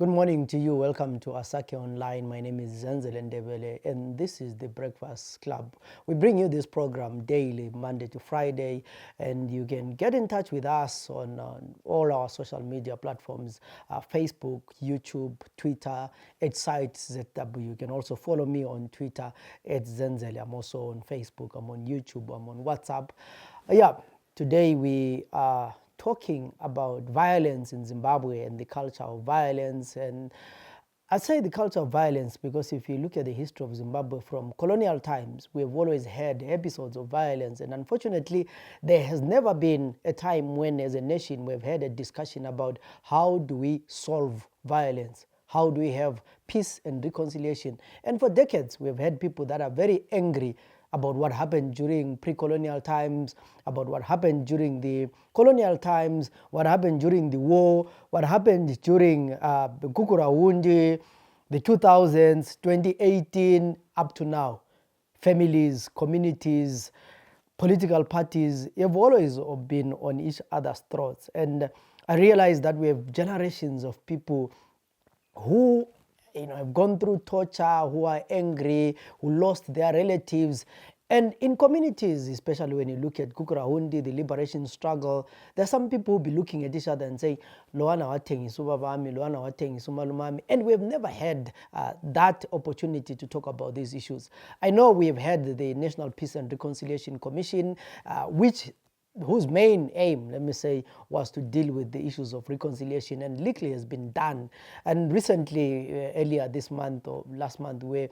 Good morning to you. Welcome to Asake Online. My name is Zenzele Ndebele, and this is the Breakfast Club. We bring you this program daily, Monday to Friday, and you can get in touch with us on all our social media platforms, Facebook, YouTube, Twitter, at site ZW. You can also follow me on Twitter at Zenzele. I'm also on Facebook. I'm on YouTube. I'm on WhatsApp. Today we are talking about violence in Zimbabwe and the culture of violence. And I say the culture of violence because if you look at the history of Zimbabwe from colonial times, we have always had episodes of violence. And unfortunately, there has never been a time when, as a nation, we've had a discussion about how do we solve violence? How do we have peace and reconciliation? And for decades, we've had people that are very angry about what happened during pre-colonial times, about what happened during the colonial times, what happened during the war, what happened during the Kukuraundi, the 2000s, 2018, up to now. Families, communities, political parties have always been on each other's throats. And I realize that we have generations of people who have gone through torture, who are angry, who lost their relatives. And in communities, especially when you look at Kukuraundi, the liberation struggle, there are some people who be looking at each other and say, Loana watengi subabami, Loana watengi sumalumami. And we've never had that opportunity to talk about these issues. I know we've had the National Peace and Reconciliation Commission, whose main aim, let me say, was to deal with the issues of reconciliation, and little has been done. And recently, earlier this month or last month, we're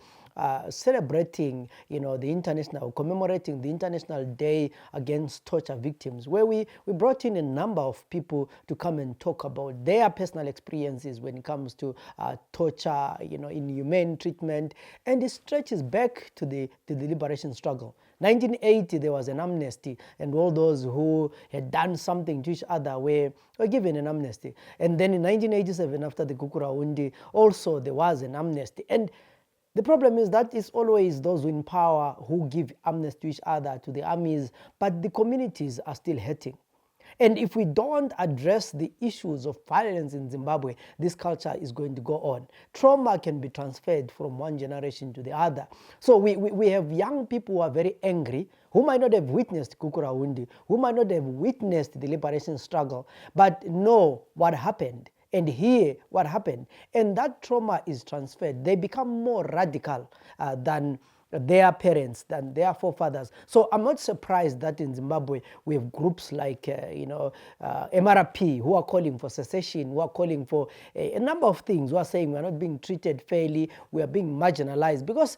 celebrating, commemorating the International Day Against Torture Victims, where we brought in a number of people to come and talk about their personal experiences when it comes to torture, inhumane treatment, and it stretches back to the liberation struggle. 1980, there was an amnesty, and all those who had done something to each other were given an amnesty. And then in 1987, after the Kukuraundi, also there was an amnesty. And the problem is that it's always those in power who give amnesty to each other, to the armies, but the communities are still hurting. And if we don't address the issues of violence in Zimbabwe, this culture is going to go on. Trauma can be transferred from one generation to the other. So we have young people who are very angry, who might not have witnessed Kukuraundi, who might not have witnessed the liberation struggle, but know what happened and hear what happened. And that trauma is transferred. They become more radical than their parents, than their forefathers. So I'm not surprised that in Zimbabwe we have groups like MRP who are calling for secession, who are calling for a number of things, who are saying we're not being treated fairly, we are being marginalized, because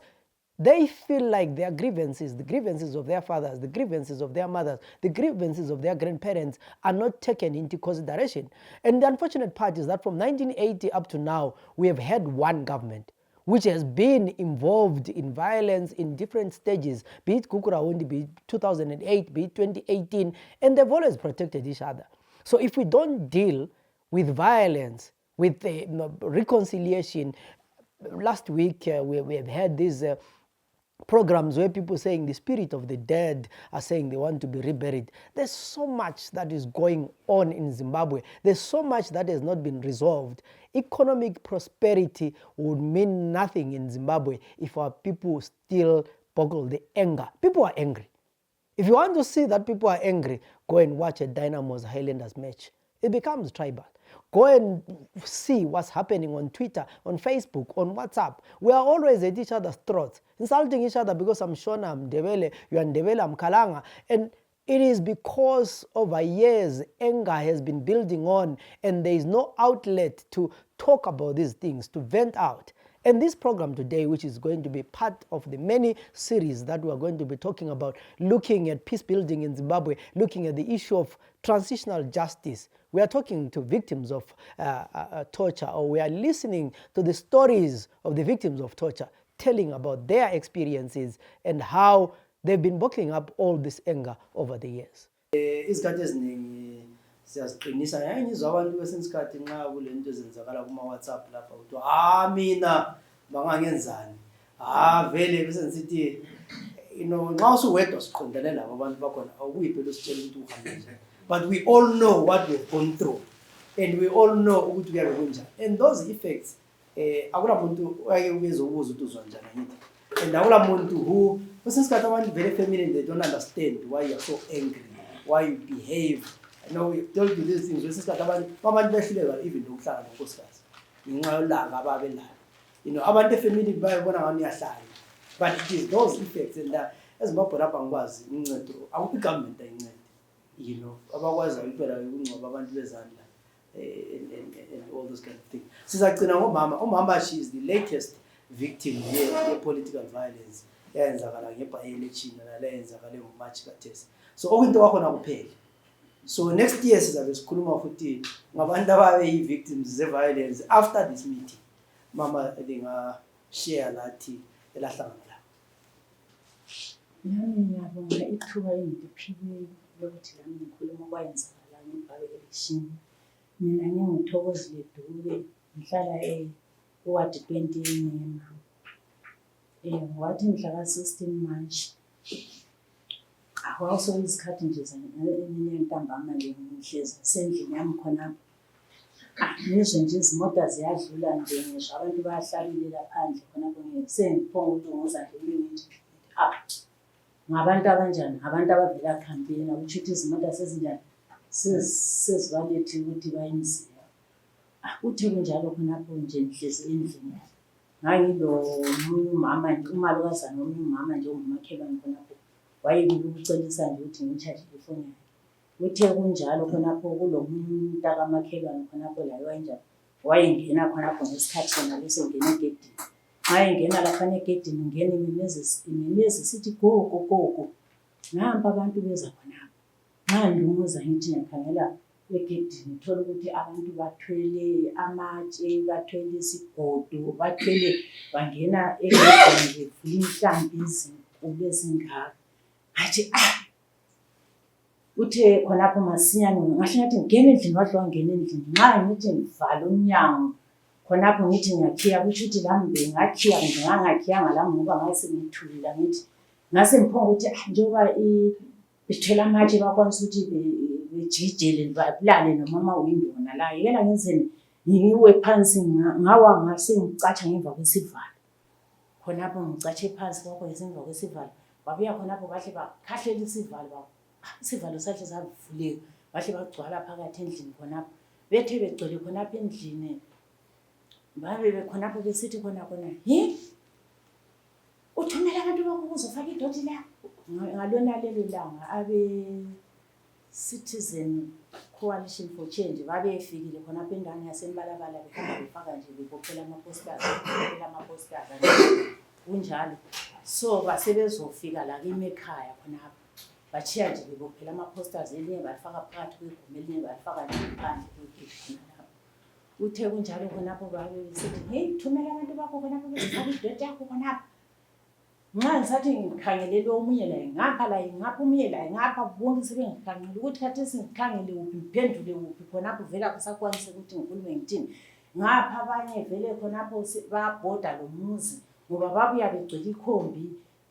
they feel like their grievances, the grievances of their fathers, the grievances of their mothers, the grievances of their grandparents are not taken into consideration. And the unfortunate part is that from 1980 up to now, we have had one government which has been involved in violence in different stages, be it Kukuraundi, be it 2008, be it 2018, and they've always protected each other. So if we don't deal with violence, with reconciliation, last week we have had these programs where people saying the spirit of the dead are saying they want to be reburied. There's so much that is going on in Zimbabwe. There's so much that has not been resolved. Economic prosperity would mean nothing in Zimbabwe if our people still boggle the anger. People are angry. If you want to see that people are angry, go and watch a Dynamo's Highlanders match. It becomes tribal. Go and see what's happening on Twitter, on Facebook, on WhatsApp. We are always at each other's throats, insulting each other because I'm Shona, I'm Ndebele, you are Ndebele, I'm Kalanga. And it is because over years, anger has been building on, and there is no outlet to talk about these things, to vent out. And this program today, which is going to be part of the many series that we are going to be talking about, looking at peace building in Zimbabwe, looking at the issue of transitional justice. We are talking to victims of torture, or we are listening to the stories of the victims of torture, telling about their experiences and how they've been bottling up all this anger over the years. Siyaziqinisa yayingizwa abantu kwesinye isikhathi nxa kule nto ezenzakala kuma-WhatsApp lapha kuthiwa mina bangangenzani vele bese ngisithi nxa usuwedwa siqondane labo abantu bakhona awubuyi phela usitshela ukuthi uhambe njani. But we all know what we've gone through. and we all know ukuthi kuyabe kunjani. And those effects akula muntu ake ubezobuza ukuthi uzwa njani ngithi. And akula muntu who kwesinye abantu very feminine, they don't understand why you are so angry, why you behave. I know we told you these things. Kwesinye abantu behluleka even ukuhlala nonkosikazi ngenxa yolanga ababelala. You know, abantu efamily bayibona ngani yahlala. But it is those effects, and ezimbabwe lapha ngikwazi incedo akuphi government ayincede. You know, abakwazi impela ukungcoba abantu bezandla and all those kind of things. Sizagcina ngomama, she is the latest victim ye political violence eyenzakala ngebi-election naleyenzakale ngoMarch ka-10. So okwinto kwakhona kuphela. So next year sizabe sikhuluma futhi ngabantu ababe yi-victims ze-violence after this meeting. Mama linga-share lathi elahlangana la. Nami ngiyabonga ithuba engiliphiwe lokuthi lami ngikhuluma okwayenzakala ngebi-election. Mina nginguthokozile Dube, ngihlala kuwadi 20 eNyema. Wathi mhla ka-16 March akwaso izikhathi nje eminye ntambama le ngihlezi sendlini yami khona. Ngizwe nje izimoto ziyadlula nje ngisho abantu bayahlabelela phandle khona sengiphonga ukulunguza nje ngithi ngabantu abanjani, abantu abavela campaign ukuthi izimoto sezinjani sezibalethe ukuthi bayimizila. Uthe kunjalo khonapho nje ngihlezi endlini. Ngangilo umama nje umalukazana omunye umama nje ongumakhelwane khonapho wayebile ukucelisa nje ukuthi ngimshaje ifoni yakhe. Uthe kunjalo khonapho kulomuntu akamakhelwane khonapho la wayenjani wayengena khonapho ngesikhathi sona leso ngene egedini. Wayengena lapha egedini ngene imemeze sithi gogo nampa abantu beza khonapho. Ngandumuza ngithi ngikhangela egedini thola ukuthi abantu bathwele amatshe, bathwele isigodo, bathwele bangena egedini bevula inhlambi ezinkulu ezingaka. Athi uthe khonapho masinyane ngahle ngathi ngene endlini wadla wangena endlini. Nxa ngithi ngivala umnyango khonapho ngithi ngiyakhiya kusho ukuthi lami ngingakhiya ngingangakhiyanga lami ngoba ngase ngithulile ngithi ngase ngiphonga ukuthi njengoba bethwela amatshe bakwanisa ukuthi bejijele babulale nomama windona la yena ngenzeni ngiwe phansi ngawa ngase ngicatsha ngemva kwesivalo. Khonapho ngicatshe phansi kwakho ngemva kwesivalo. Babuya khonapho bahle bakhahlela isivalo isivalo sahle savuleka bahle bagcwala phakathi endlini khonapho. Bethe begcwele khonapho endlini babe bekhonapho besithi khona uthumela abantu bakho ukuzofaka idoti la. Ngalona lelo langa abe Citizen Coalition for Change babefikile khonapho endaweni yasembalabala behamba befaka nje bebophela ama-posters kunjalo. So basebezofika la kimi ekhaya khonapho bachiya nje bebophela ama-posters elinye balifaka phakathi kweguma elinye balifaka nje phandle kwegedi khonapho. Uthe kunjalo khonapho babe besithi hey thumela abantu bakho khonapho bezofaka idoti yakho khonapho. Nxa ngisathi ngikhangele lo omunye la ngapha la ngapha omunye la ngapha bonke sebengikhangela ukuthi khathi singikhangele uphi ngiphendule uphi khonapho vela kusakwanise ukuthi ngikhulume ngithini. Ngapha abanye vele khonapho bayabhoda lo muzi ngoba babuya begcwele ikhombi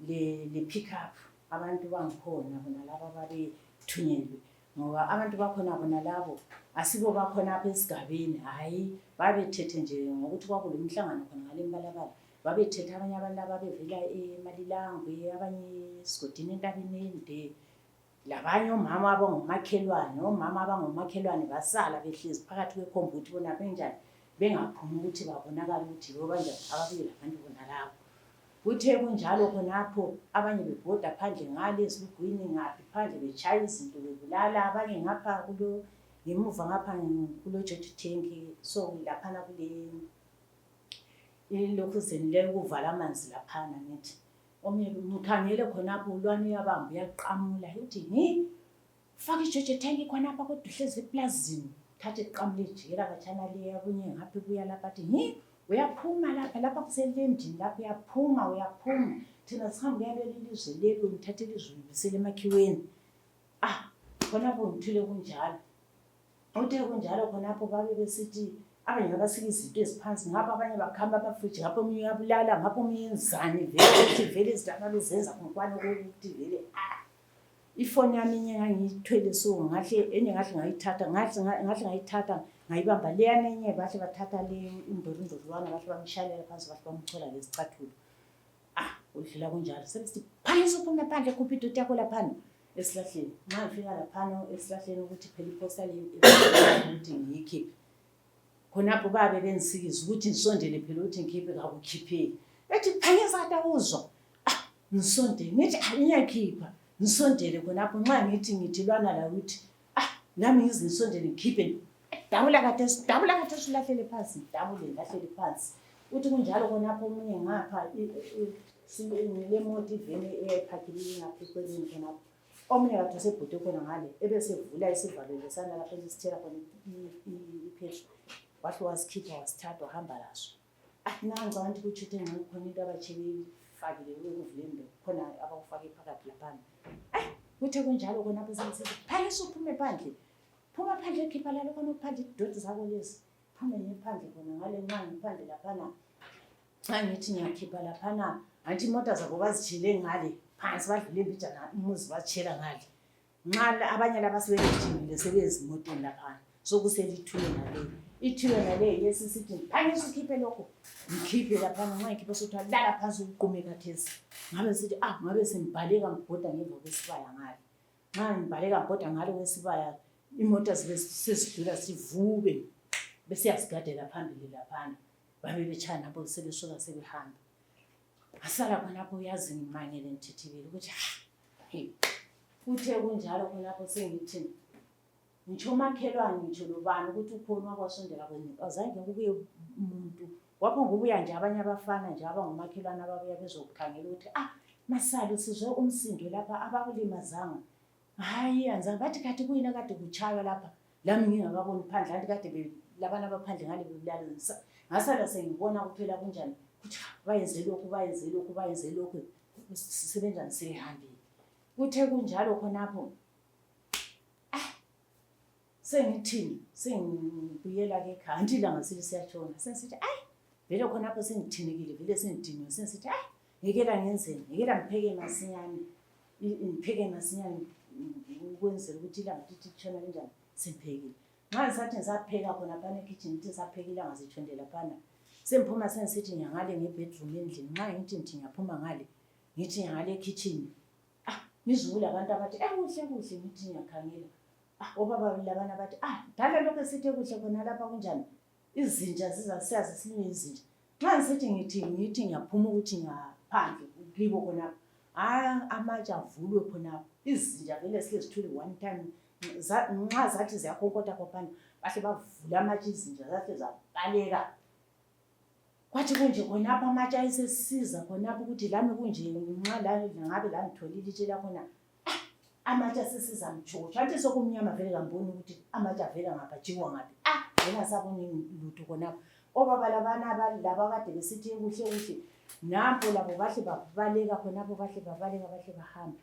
le pick up. Abantu bangikhona bona laba babethunyelwe ngoba abantu bakhona bona labo asibo bakhona apha esigabeni. Hayi babethethe nje ngokuthi kwakulomhlangano khona ngale mbalabala. Babethethe abanye abantu ababevela eMalilangwe, abanye esigodini entabeni ende, labanye omama abangomakhelwane basala behlezi phakathi kwekhombi ukuthi bona benjani bengaphumi ukuthi babonakala ukuthi yibo banjani ababuye labantu bona labo. Kuthe kunjalo khonapho abanye bebhoda phandle ngale esilugwini ngaphi phandle betshaya izinto bebulala abanye ngapha ngemuva ngapha kulo George Tank. So laphana kule ilokuzeni le ukuvala amanzi laphana ngithi omunye ngikhangele khonapho ulwane uyabamba uyaqamula uthi faka iJojo tank khonapha kodwa uhlezi eplazini thathe iqamule ijela kathana le abunye ngaphi kuya lapha athi uyaphuma lapha kuselendini lapha uyaphuma thina sihambe yaleli lizwe lelo ngithathe ilizwe ngibisele emakhiweni. Khonapho ngithule kunjalo. Uthe kunjalo khonapho babe besithi abanye ngabasika izinto eziphansi ngapha abanye bakhamba amafriji ngapha omunye uyabulala ngapha omunye enzani vele ukuthi vele izidaba bezenza ngonkwane ukuthi vele ifoni yami ngangiyithwele so ngahle ngayithatha ngayibamba leyana enye bahle bathatha le indorindorwana bahle bamshalela phansi bahle bamchola ngezicathulo. Udlula kunjalo sebethi phangisa uphume phandle khupha idoda yakho laphana esilahleni. Nxa ngifika laphana esilahleni ukuthi phela iposta le ukuthi ngiyikhiphe khonapho babe bengisikiza ukuthi ngisondele phela ukuthi ngikhiphe akukhipheki. Ethi phangisa kade awuzwa ngisondele ngithi ngiyakhipha ngisondele khonapho nxa ngithi lwana la ukuthi nami ngize ngisondele ngikhiphe dabula kade silahlele phansi ngahlele phansi uthi kunjalo khonapho omunye ngapha le moto ivene eyayiphakile ngapha eceleni khonapho omunye kade sebhude khona ngale ebesevula isivalo lesana lapha esithela khona ipheshu wahle wasikhipha wasithatha wahamba laso. Nangiza ngithi kuthi ngikukhona into abatshebeyifakile ukuvulendo khona abawufake phakathi laphana. Kuthe kunjalo khonapho sesithi phangisa uphume phandle. Phuma phandle ekhipha lalo khona uphandle idoti zakho lezi. Phume ngephandle khona ngale nxa ngiphandle laphana. Xa ngithi ngiyakhipha laphana anti imoto zabo bazijile ngale phansi badlule imbijana umuzi batshela ngale. Nxa abanye labasebenzile sebezimotweni laphana. Sokuselithuwe ngale. Ithiwe ngale yesisithi phangisa ukhiphe lokho. Ngikhiphe laphana nxa ngikhiphe sothi lala phansi uqume kathesi. Ngabe sithi ngabe sembhaleka ngibhoda ngemva kwesibaya ngale. Nxa ngibhaleka ngibhoda ngale kwesibaya imoto sesidlula sivube bese yasigadela phambili laphana. Babe betshana nabo sebesuka sebehamba. Asala khonapho uyazi ngimangele ngithithibele ukuthi uthe kunjalo khonapho sengithi ngitsho makhelwane ngitsho lobani ukuthi ukhona wakwasondela kwenye azange kubuye umuntu wapho ngobuya nje abanye abafana nje abangumakhelwane ababuya bezokukhangela ukuthi Masalo sizwe umsindo lapha abakulimazanga. Hayi anza bathi kathi kuyina kade kuchaywa lapha lami ngingakaboni phandle anti kade labana abaphandle ngale bebulalisa. Ngasala sengibona kuphela kunjani ukuthi bayenze lokhu sisebenza sihambile. Kuthe kunjalo khonapho sengithini sengibuyela ke ekhaya anti ilanga silisiyatshona sensithi vele khonapho sengithinekile vele sengidiniwe sensithi ngekela ngenzeni ngekela ngipheke masinyane ukwenzela ukuthi ilanga lithi litshona kanjani simphekile. Nxa ngisathi ngisapheka khona phana ekitchen ngithi saphekile angazitshondela phana semphuma sengisithi ngiyangale ngebedroom endlini nxa ngithi ngiyaphuma ngale ngithi ngale ekitchen ngizula abantu abathi kuhle ngithi ngiyakhangela obaba labana bathi dala lokho sithi kuhle khona lapha kunjani izinja zizasiyazi siningi izinja. Nxa ngithi ngiyaphuma ukuthi ngaphandle kibo khona amatshe avulwe khona izinja vele sike sithule one time nxa zathi ziyakhonkotha khophana bahle bavula amatshe izinja zahle zabaleka. Kwathi kunje khonapha amatshe ayesesiza khonapha ukuthi lami kunje nxa ngabe la ngitholile itshe lakhona amatshe asesiza mtshotsho anti sokumnyama vele ngamboni ukuthi amatshe avela ngapha jikwa ngaphi vele asaboni lutho khonapha. Obaba labana laba kade besithi kuhle nampo labo bahle babaleka khonapho bahle bahamba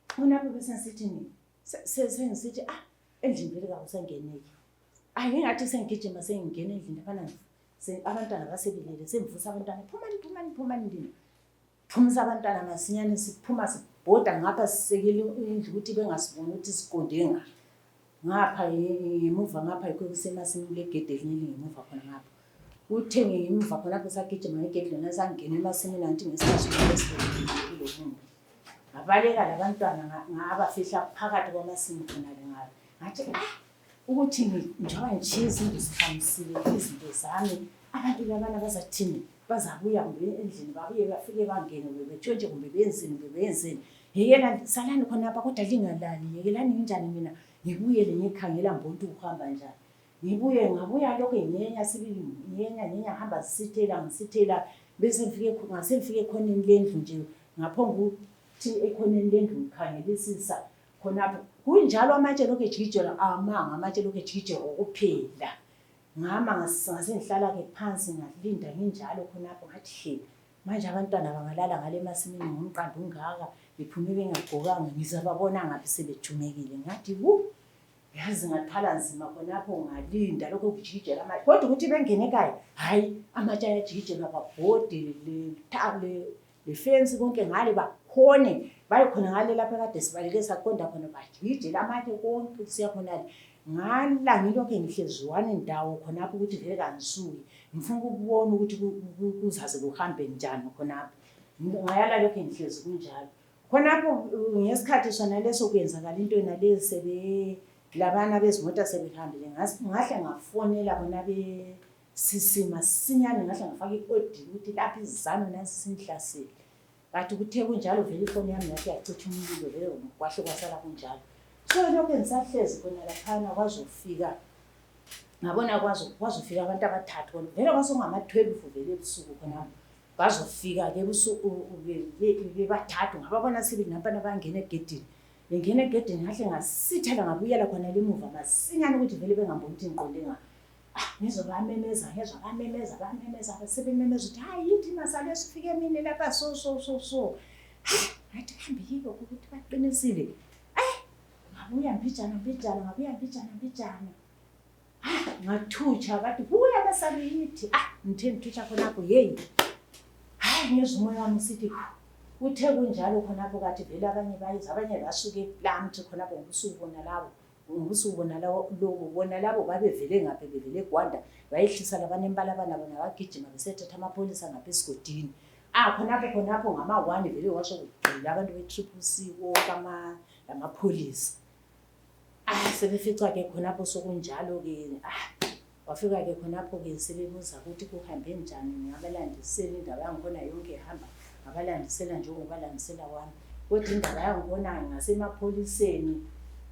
khonapho bese ngithi sengisithi endlini vele kakusengeneki ngingathi sengigijima sengingena endlini lapha abantwana basebilele semvusa abantwana phumani ndini phumisa abantwana masinyane siphuma sibhoda ngapha sisekele indlu ukuthi bengasiboni ukuthi siqonde ngapha ngemuva ngapha yikho kusemasimini legede elinye ngemuva khona ngapha uthe ngemuva khona lapho sagijima ngegede lona sangena emasimini anti ngesikhathi kulokhu ngabaleka labantwana ngabafihla phakathi kwamasimi khona ngalo ngathi ukuthi njengoba ngichiye izinto zikhamisile izinto zami abantu labana bazathini bazabuya kumbe endlini babuye bafike bangene betshontshe kumbe benzeni yekela salani khonapha kodwa lingalali yekelani njani mina ngibuyele ngikhangela mbonto ukuhamba njani ngabuya lokho ngiyenya sibili ngiyenya hamba ngisithela bese ngifike khoneni lendlu nje ngaphonga ukuthi ekhoneni lendlu ngikhangelisisa khonapho kunjalo amatshe lokho ejikijela amatshe lokho ejikijela ukuphela ngama ngasengihlala ke phansi ngalinda nginjalo khonapho ngathi manje abantwana bangalala ngale masimini ngomqando ungaka bephume bengagqokanga ngizababona ngapi sebejumekile ngathi yazi ngakhala nzima khonapho ngalinda lokho kujikijela amatshe kodwa ukuthi bengene ekhaya hayi amatshe ayajikijela babhode le fence konke ngale bakhone bayikhona ngale lapha kade sibaleke saqonda khona bajikijela amatshe konke siya khonale ngala ngilokho ngihlezi one indawo khonapho ukuthi vele kangisuki ngifuna ukubona ukuthi kuzaze kuhambe njani khonapho ngayala lokho ngihlezi kunjalo khonapho ngesikhathi sona leso kwenzakala into nalezi sebe labana bezimota sebehambile ngahle ngafonela bona besisima sinyane ngahle ngafaka iodi ukuthi lapha izizano nasi sinhlasile kathi kuthe kunjalo vele ifoni yami yathi yacitha umlilo vele kwahle kwasala kunjalo so lokho engisahlezi khona laphana kwazofika ngabona kwazofika abantu abathathu khona vele kwasongama-12 vele ebusuku khona bazofika ke ebusuku bebathathu ngababona sibili nampana bangena egedini bengena egedini ngahle ngasithala ngabuyela khona lemuva masinyane ukuthi vele bengamboni ukuthi ngiqonde nga ngizwa bamemeza sebememeza ukuthi hayi yithi masale sifike emini lapha so ngathi kambe yiko ukuthi baqinisile ngabuya mbijana ngathutsha bathi buya basale yithi ngithe ngithutsha khonapho yeyi hayi ngizwa umoya wami sithi uthe kunjalo khonapho kathi vele abanye bayiza abanye basuke eplant khonapho ngobusuku bona labo babevele ngapha bevele eGwanda bayehlisa labanembalabala bona bagijima besethatha amapholisa ngapha esigodini khonapho ngama-1 vele washo kugxila abantu be-Triple C wonke amapholisa sebefica ke khonapho sokunjalo-ke wafika ke khonapho-ke sebebuza ukuthi kuhambe njani ngabalandisela indaba yangikhona yonke ehamba ngabalandisela njengobalandisela wami kodwa indaba yangikhona ngasemapholiseni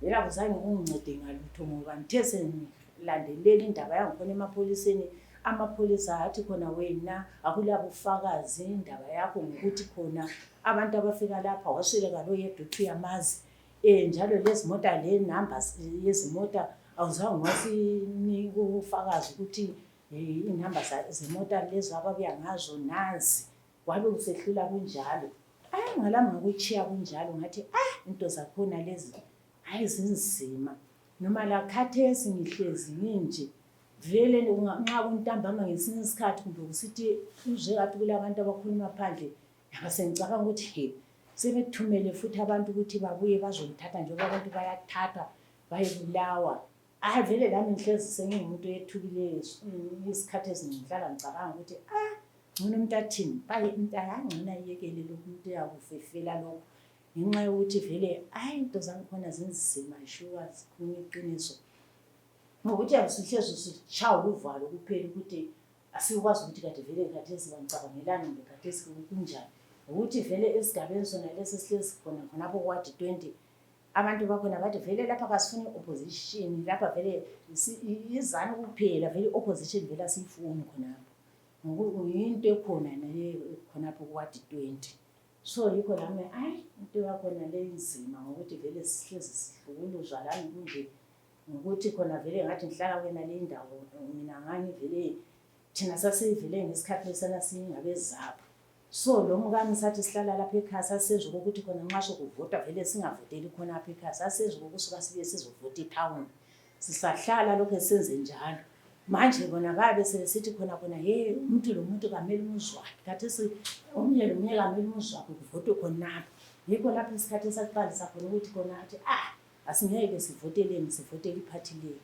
vele akuzange kungincede ngalutho ngoba ngithe sengilandelela indaba yangikhona emapholiseni amapholisa athi khona wena akulabo ufakazi indaba yakho ngokuthi khona abantu abafika lapha wasweleka lo yedwa uthi uyamazi njalo lezi mota le number yezimota awuzange wasinika ufakazi ukuthi inamba zemota lezo ababuya ngazo nazi kwabe kusehlula kunjalo ngalami ngakuchiya kunjalo ngathi into zakhona lezi hayi zinzima noma la khathesi ngihlezi nginje vele nxa kuntambama ngesinye isikhathi kumbe kusithi uzwe kathi kulabantu abakhuluma phandle abasengicabanga ukuthi sebethumele futhi abantu ukuthi babuye bazongithatha njengoba abantu bayathathwa bayebulawa vele lami ngihlezi sengingumuntu ethukileyo isikhathi eziningihlala ngicabanga ukuthi ngcono umuntu athini ngcono ayekele lokhu umuntu yakufefela lokho ngenxa yokuthi vele into zangikhona zinzima shuwa zikhulunywa iqiniso ngokuthi akusihlezi usitshawa uvalo kuphela ukuthi asikwazi ukuthi kade vele khathesi bangicabangelani kumbe khathesi kunjani ukuthi vele esigabeni sona lesi sihlezi khonapho kwadi 20 abantu bakhona bathi vele lapha kasifuni opposition lapha vele izana kuphela vele opposition vele asiyifuni khonapho ngokuyiinto ekhona nale khonapho kwadi 20 so yikho lami into yakhona le inzima ngokuthi vele sihlezi sihlukuluzwa lami kunje ngokuthi khona vele ngathi ngihlala kwena le ndawo mina ngani vele thina sasivele ngesikhathi lesana singabezapha so lo mkami sathi sihlala lapha ekhaya sasezwe ukuthi khona nxa sokuvota vele singavoteli khona apha ekhaya sasezwe ukusuka sibe sizovota etown sisahlala lokho esenze njalo manje bona babe selesithi khona umuntu lo muntu kamele umuzwakhe khathesi omunye nomunye kamele umuzwakhe kuvotwe khonapho yikho lapho isikhathi esaqalisa khona ukuthi khona athi asingeke sivoteleni sivotele iphathi leyo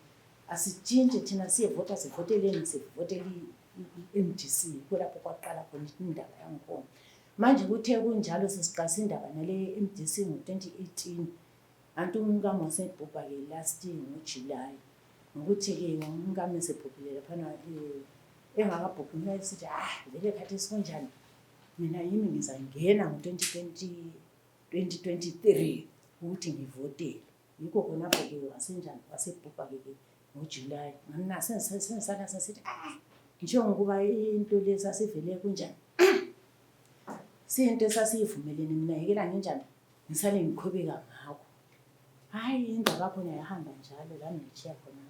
asitshintshe thina siyevota sivoteleni sivotele i-MDC yikho lapho kwaqala khona indaba yangikhona manje kuthe kunjalo sesiqalisa indaba nale MDC ngo-2018 anti umkami wasebhubha-ke last ngoJulayi ngokuthi-ke umkami esebhubhile laphana engakabhubhi esithi vele khathesi kunjani mina yimi ngizangena ngo-2023 ukuthi ngivotele yikho khonapho-ke wasenjani wasebhubha-ke ngoJulayi nasensala sasithi njengokuba into lezi asivele kunjani siyinto esasiyivumelene mina yekela nginjani ngisale ngiqhubeka ngakho indaba yakhona yahamba njalo lami ngichiya khona